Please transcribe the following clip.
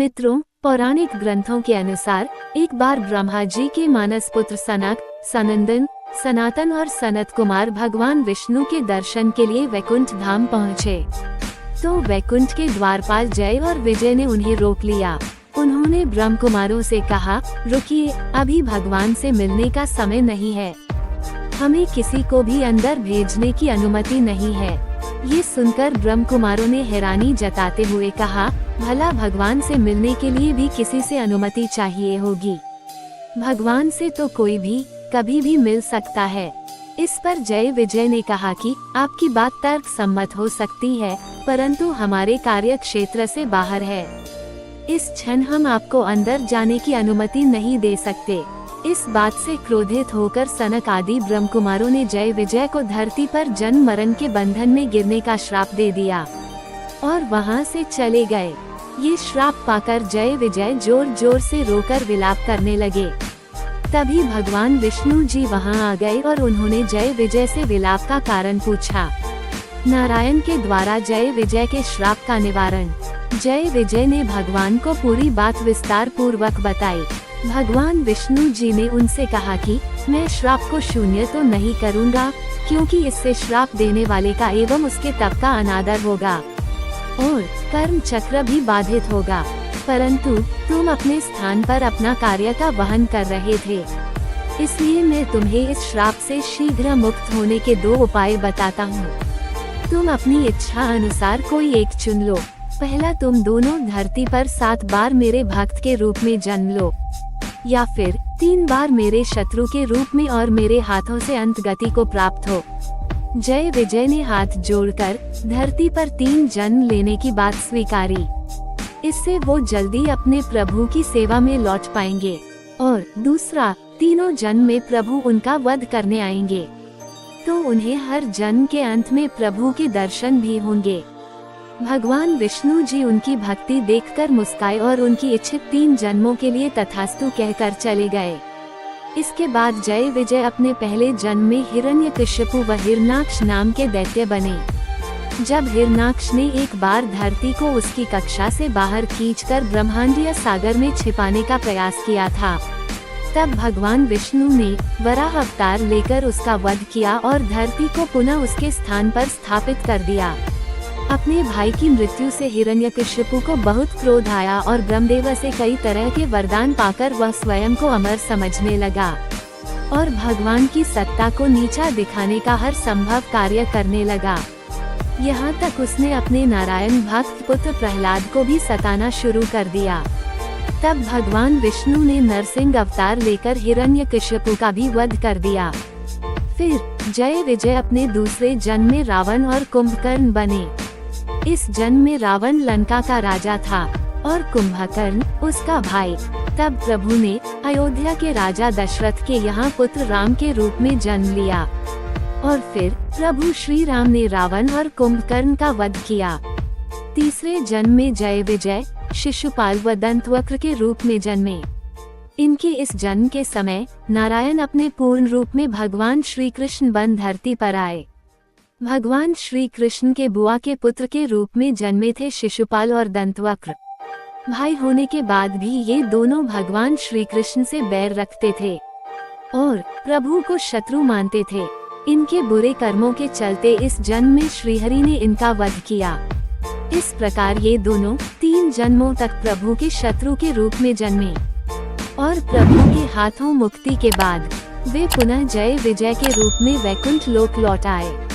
मित्रों, पौराणिक ग्रंथों के अनुसार एक बार ब्रह्मा जी के मानस पुत्र सनक, सनंदन, सनातन और सनत कुमार भगवान विष्णु के दर्शन के लिए वैकुंठ धाम पहुँचे। तो वैकुंठ के द्वारपाल जय और विजय ने उन्हें रोक लिया। उन्होंने ब्रह्म कुमारों से कहा, रुकिए, अभी भगवान से मिलने का समय नहीं है। हमें किसी को भी अंदर भेजने की अनुमति नहीं है। ये सुनकर ब्रह्म कुमारों ने हैरानी जताते हुए कहा, भला भगवान से मिलने के लिए भी किसी से अनुमति चाहिए होगी। भगवान से तो कोई भी कभी भी मिल सकता है। इस पर जय विजय ने कहा कि आपकी बात तर्क सम्मत हो सकती है, परंतु हमारे कार्य क्षेत्र से बाहर है। इस क्षण हम आपको अंदर जाने की अनुमति नहीं दे सकते। इस बात से क्रोधित होकर सनक आदि ब्रह्म कुमारों ने जय विजय को धरती पर जन्म मरण के बंधन में गिरने का श्राप दे दिया और वहां से चले गए। ये श्राप पाकर जय विजय जोर जोर से रोकर विलाप करने लगे। तभी भगवान विष्णु जी वहां आ गए और उन्होंने जय विजय से विलाप का कारण पूछा। नारायण के द्वारा जय विजय के श्राप का निवारण। जय विजय ने भगवान को पूरी बात विस्तार पूर्वक बताई। भगवान विष्णु जी ने उनसे कहा कि मैं श्राप को शून्य तो नहीं करूंगा, क्योंकि इससे श्राप देने वाले का एवं उसके तप का अनादर होगा और कर्म चक्र भी बाधित होगा, परंतु तुम अपने स्थान पर अपना कार्य का वहन कर रहे थे, इसलिए मैं तुम्हें इस श्राप से शीघ्र मुक्त होने के 2 उपाय बताता हूँ। तुम अपनी इच्छा अनुसार कोई एक चुन लो। पहला, तुम दोनों धरती पर 7 बार मेरे भक्त के रूप में जन्म लो, या फिर 3 बार मेरे शत्रु के रूप में और मेरे हाथों से अंत गति को प्राप्त हो। जय विजय ने हाथ जोड़कर धरती पर 3 जन्म लेने की बात स्वीकारी। इससे वो जल्दी अपने प्रभु की सेवा में लौट पाएंगे। और दूसरा, तीनों जन्म में प्रभु उनका वध करने आएंगे, तो उन्हें हर जन्म के अंत में प्रभु के दर्शन भी होंगे। भगवान विष्णु जी उनकी भक्ति देखकर मुस्काए और उनकी इच्छित 3 जन्मों के लिए तथास्तु कहकर चले गए। इसके बाद जय विजय अपने पहले जन्म में हिरण्यकशिपु व हिरण्याक्ष नाम के दैत्य बने। जब हिरण्याक्ष ने एक बार धरती को उसकी कक्षा से बाहर खींचकर ब्रह्मांडीय सागर में छिपाने का प्रयास किया था, तब भगवान विष्णु ने वराह अवतार लेकर उसका वध किया और धरती को पुनः उसके स्थान पर स्थापित कर दिया। अपने भाई की मृत्यु से हिरण्यकशिपु को बहुत क्रोध आया और ब्रह्मदेव से कई तरह के वरदान पाकर वह स्वयं को अमर समझने लगा और भगवान की सत्ता को नीचा दिखाने का हर संभव कार्य करने लगा। यहाँ तक उसने अपने नारायण भक्त पुत्र प्रहलाद को भी सताना शुरू कर दिया। तब भगवान विष्णु ने नरसिंह अवतार लेकर हिरण्यकशिपु का भी वध कर दिया। फिर जय विजय अपने दूसरे जन्म में रावण और कुंभकर्ण बने। इस जन्म में रावण लंका का राजा था और कुंभकर्ण उसका भाई। तब प्रभु ने अयोध्या के राजा दशरथ के यहाँ पुत्र राम के रूप में जन्म लिया और फिर प्रभु श्री राम ने रावण और कुंभकर्ण का वध किया। तीसरे जन्म में जय विजय शिशुपाल व दंतवक्र के रूप में जन्मे। इनके इस जन्म के समय नारायण अपने पूर्ण रूप में भगवान श्री कृष्ण बन धरती पर आए। भगवान श्री कृष्ण के बुआ के पुत्र के रूप में जन्मे थे शिशुपाल और दंतवक्र। भाई होने के बाद भी ये दोनों भगवान श्री कृष्ण से बैर रखते थे और प्रभु को शत्रु मानते थे। इनके बुरे कर्मों के चलते इस जन्म में श्रीहरि ने इनका वध किया। इस प्रकार ये दोनों 3 जन्मों तक प्रभु के शत्रु के रूप में जन्मे और प्रभु के हाथों मुक्ति के बाद वे पुनः जय विजय के रूप में वैकुंठ लोक लौट आए।